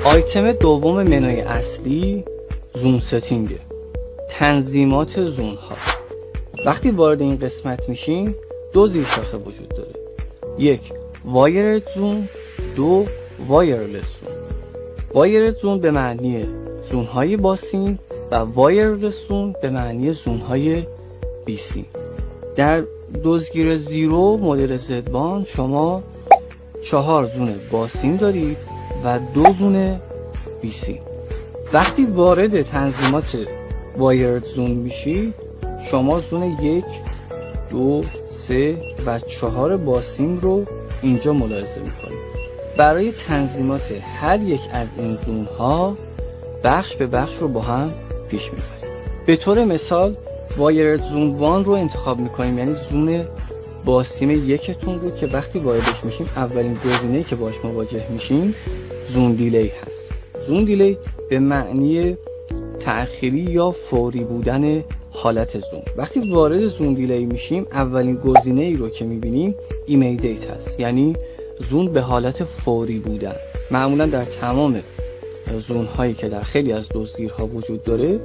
آیتم دوم منوی اصلی زوم ستینگه، تنظیمات زون ها. وقتی وارد این قسمت میشیم دو زیر شاخه وجود داره، یک وایرد زون، دو وایرلس زون. وایرد زون به معنی زون های باسین و وایرلس زون به معنی زون های بیسیم. در دزگیر زیرو مدل زدبان شما 4 زون باسین دارید و 2 زون بیسیم. وقتی وارد تنظیمات وایرد زون میشید شما زون 1 2 3 و 4 باسین رو اینجا ملاحظه میکنید. برای تنظیمات هر یک از این زون ها بخش به بخش رو با هم پیش میبریم. به طور مثال وایرد زون 1 رو انتخاب میکنیم، یعنی زون باسیم یکتون رو که وقتی واردش میشیم اولین گزینه‌ای که باش مواجه میشیم زون دیلی هست. زون دیلی به معنی تأخیری یا فوری بودن حالت زون. وقتی وارد زون دیلی میشیم اولین گزینه‌ای رو که میبینیم ایمیدیت هست، یعنی زون به حالت فوری بودن. معمولا در تمام زون هایی که در خیلی از دزگیرها وجود داره